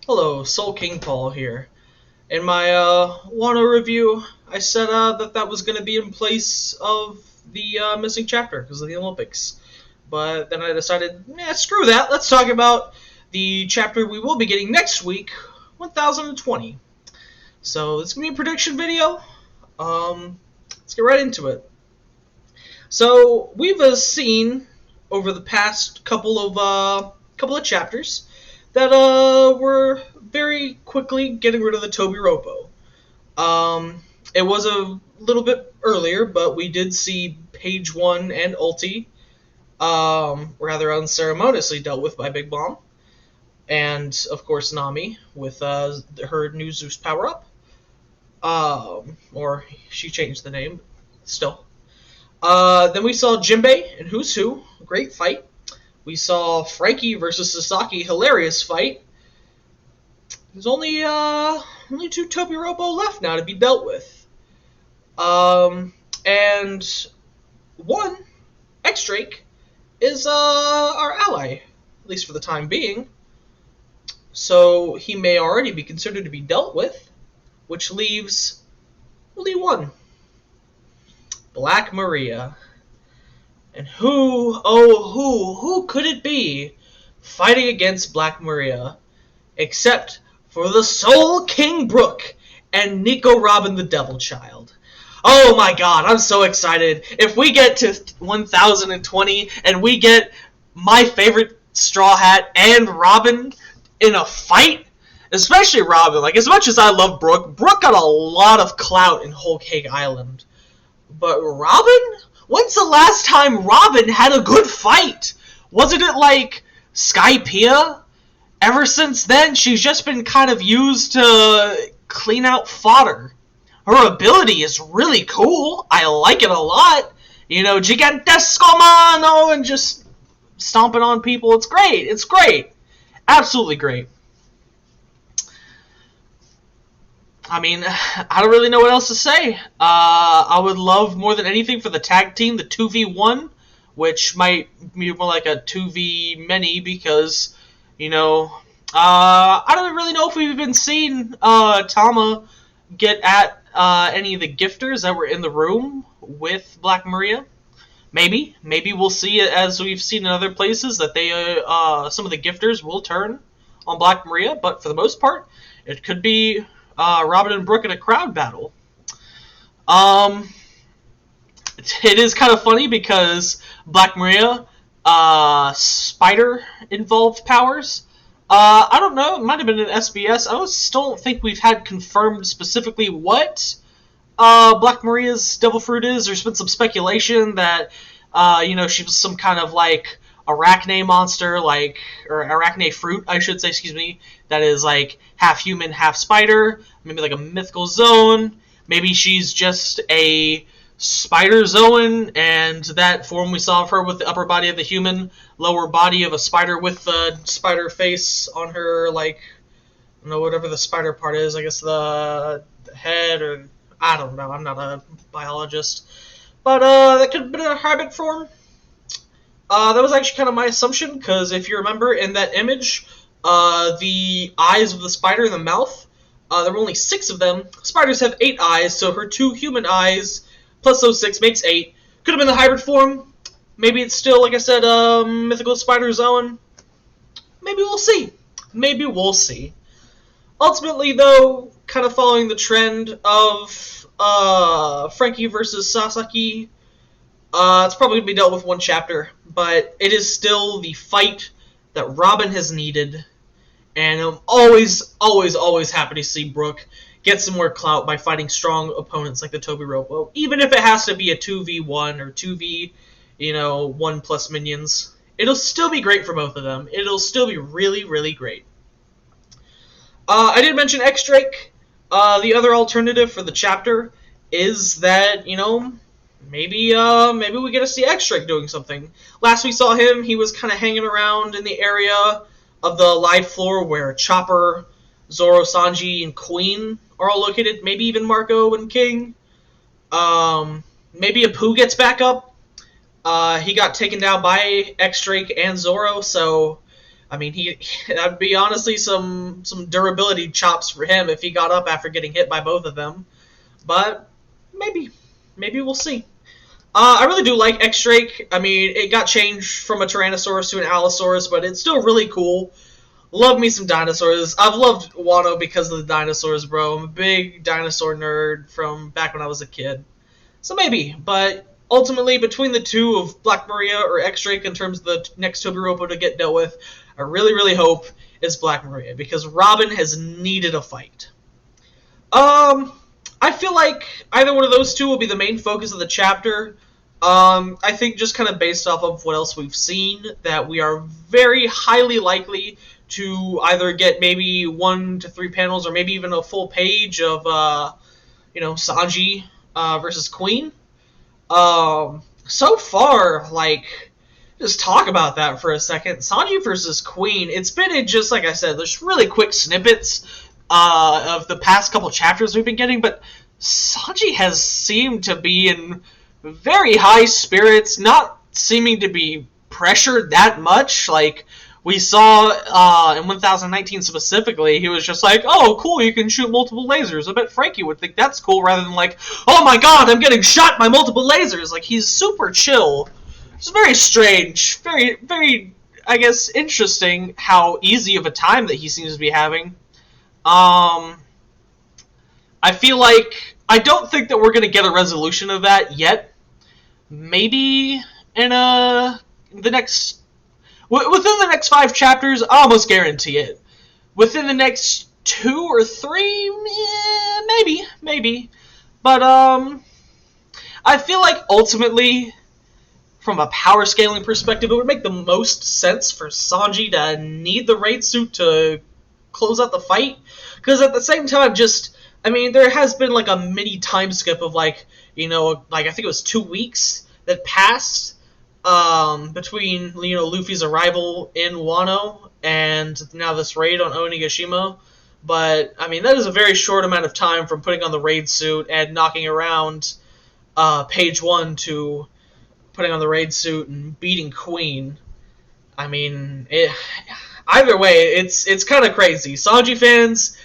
Hello, Soul King Paul here. In my Wano review, I said that was going to be in place of the missing chapter because of the Olympics. But then I decided, screw that. Let's talk about the chapter we will be getting next week, 1020. So it's going to be a prediction video. Let's get right into it. So we've seen over the past couple of chapters that were very quickly getting rid of the Toby Ropo. It was a little bit earlier, but we did see Page 1 and Ulti rather unceremoniously dealt with by Big Bomb. And, of course, Nami with her new Zeus power-up. Or she changed the name, still. Then we saw Jinbei and Who's Who, great fight. We saw Frankie versus Sasaki, hilarious fight. There's only two Toby Robo left now to be dealt with. And one, X-Drake, is our ally, at least for the time being. So he may already be considered to be dealt with, which leaves only one. Black Maria. And who could it be fighting against Black Maria, except for the Soul King Brook and Nico Robin the Devil Child. Oh my god, I'm so excited. If we get to 1020 and we get my favorite Straw Hat and Robin in a fight, especially Robin, like as much as I love Brook got a lot of clout in Whole Cake Island. But Robin? When's the last time Robin had a good fight? Wasn't it like Skypiea? Ever since then, she's just been kind of used to clean out fodder. Her ability is really cool. I like it a lot. You know, Gigantesco Mano and just stomping on people. It's great. It's great. Absolutely great. I mean, I don't really know what else to say. I would love more than anything for the tag team, the 2v1, which might be more like a 2v many because, you know, I don't really know if we've even seen Tama get at any of the gifters that were in the room with Black Maria. Maybe we'll see it as we've seen in other places that they some of the gifters will turn on Black Maria, but for the most part, it could be Robin and Brook in a crowd battle. It is kind of funny because Black Maria, spider-involved powers. I don't know, it might have been an SBS. I still don't think we've had confirmed specifically what Black Maria's Devil Fruit is. There's been some speculation that, she was some kind of, like, arachne monster, like, or arachne fruit, I should say, excuse me, that is, like, half human, half spider, maybe like a mythical zone, maybe she's just a spider zone, and that form we saw of her with the upper body of the human, lower body of a spider with the spider face on her, like, I don't know, whatever the spider part is, I guess the head, or, I don't know, I'm not a biologist, but, that could have been a hybrid form. That was actually kind of my assumption, because if you remember in that image, the eyes of the spider in the mouth, there were only 6 of them. Spiders have 8 eyes, so her 2 human eyes, plus those 6 makes 8. Could have been the hybrid form. Maybe it's still, like I said, mythical spider zone. Maybe we'll see. Maybe we'll see. Ultimately, though, kind of following the trend of Frankie versus Sasaki, it's probably going to be dealt with one chapter, but it is still the fight that Robin has needed, and I'm always happy to see Brook get some more clout by fighting strong opponents like the Toby Ropo, even if it has to be a 2v1 or 2v, 1 plus minions. It'll still be great for both of them. It'll still be really, really great. I did mention X-Drake. The other alternative for the chapter is that, maybe we get to see X-Drake doing something. Last we saw him, he was kind of hanging around in the area of the live floor where Chopper, Zoro, Sanji, and Queen are all located. Maybe even Marco and King. Maybe Apu gets back up. He got taken down by X-Drake and Zoro, so I mean, that'd be honestly some durability chops for him if he got up after getting hit by both of them. But maybe we'll see. I really do like X-Drake. I mean, it got changed from a Tyrannosaurus to an Allosaurus, but it's still really cool. Love me some dinosaurs. I've loved Wano because of the dinosaurs, bro. I'm a big dinosaur nerd from back when I was a kid. So maybe, but ultimately, between the two of Black Maria or X-Drake in terms of the next Tobiropo to get dealt with, I really hope is Black Maria, because Robin has needed a fight. I feel like either one of those two will be the main focus of the chapter. I think just kind of based off of what else we've seen, that we are very highly likely to either get maybe 1 to 3 panels or maybe even a full page of, Sanji versus Queen. So far, like, just talk about that for a second. Sanji versus Queen, it's been in just, like I said, there's really quick snippets of the past couple chapters we've been getting, but Sanji has seemed to be in very high spirits, not seeming to be pressured that much. Like, we saw in 1019 specifically, he was just like, oh, cool, you can shoot multiple lasers. I bet Frankie would think that's cool, rather than like, oh my god, I'm getting shot by multiple lasers. Like, he's super chill. It's very strange. Very, I guess, interesting how easy of a time that he seems to be having. I feel like, I don't think that we're going to get a resolution of that yet. Maybe in the next... Within the next 5 chapters, I almost guarantee it. Within the next 2 or 3, maybe. But, I feel like ultimately, from a power scaling perspective, it would make the most sense for Sanji to need the raid suit to close out the fight. Because at the same time, there has been like a mini time skip of I think it was 2 weeks that passed between Luffy's arrival in Wano and now this raid on Onigashima. But I mean, that is a very short amount of time from putting on the raid suit and knocking around page 1 to putting on the raid suit and beating Queen. I mean, either way, it's kind of crazy. Sanji fans,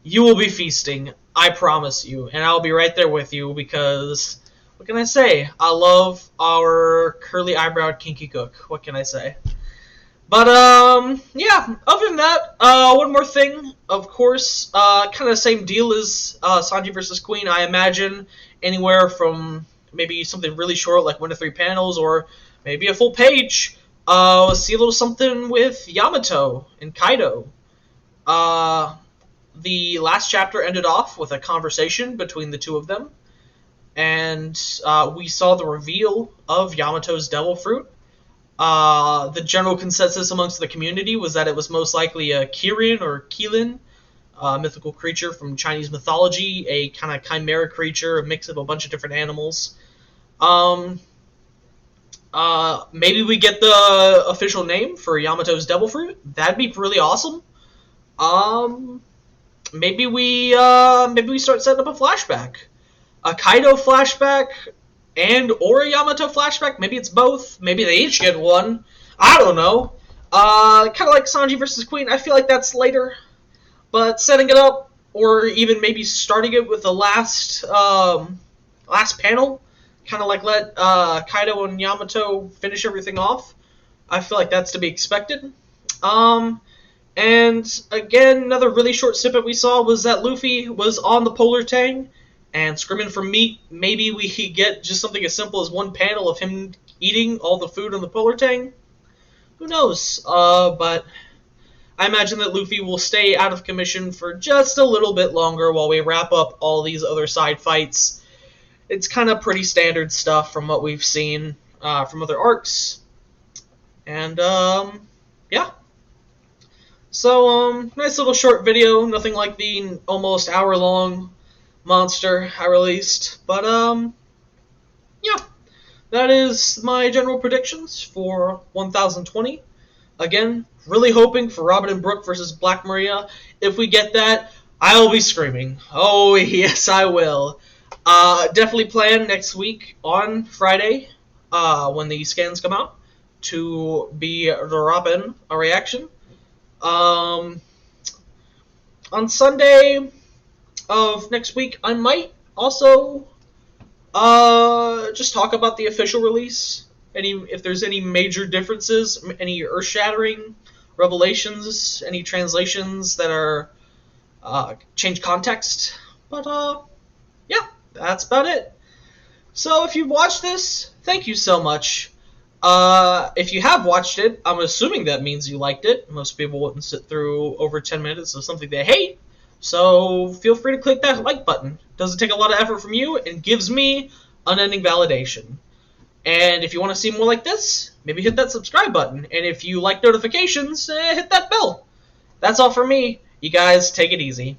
you will be feasting, I promise you, and I'll be right there with you because, what can I say? I love our curly-eyebrowed kinky cook. What can I say? But, yeah, other than that, one more thing, of course, kind of the same deal as Sanji versus Queen. I imagine anywhere from maybe something really short, like 1 to 3 panels, or maybe a full page. See a little something with Yamato and Kaido. The last chapter ended off with a conversation between the two of them, and we saw the reveal of Yamato's devil fruit. The general consensus amongst the community was that it was most likely a Kirin or Kilin, a mythical creature from Chinese mythology, a kind of chimera creature, a mix of a bunch of different animals. Maybe we get the official name for Yamato's devil fruit. That'd be really awesome. Maybe we start setting up a flashback, a Kaido flashback, and or a Yamato flashback. Maybe it's both. Maybe they each get one. I don't know. Kind of like Sanji versus Queen. I feel like that's later, but setting it up, or even maybe starting it with the last panel, kind of like let Kaido and Yamato finish everything off. I feel like that's to be expected. And again, another really short snippet we saw was that Luffy was on the Polar Tang and screaming for meat. Maybe we get just something as simple as one panel of him eating all the food on the Polar Tang. Who knows? But I imagine that Luffy will stay out of commission for just a little bit longer while we wrap up all these other side fights. It's kind of pretty standard stuff from what we've seen from other arcs. And, yeah. So, nice little short video, nothing like the almost hour-long monster I released. But, yeah, that is my general predictions for 1020. Again, really hoping for Robin and Brooke versus Black Maria. If we get that, I'll be screaming. Oh, yes, I will. Definitely plan next week on Friday, when the scans come out, to be dropping a reaction. On Sunday of next week, I might also just talk about the official release. If there's any major differences, any earth-shattering revelations, any translations that are change context. But yeah, that's about it. So if you've watched this, thank you so much. If you have watched it, I'm assuming that means you liked it. Most people wouldn't sit through over 10 minutes of something they hate. So feel free to click that like button. Doesn't take a lot of effort from you and gives me unending validation. And if you want to see more like this, maybe hit that subscribe button. And if you like notifications, hit that bell. That's all for me. You guys take it easy.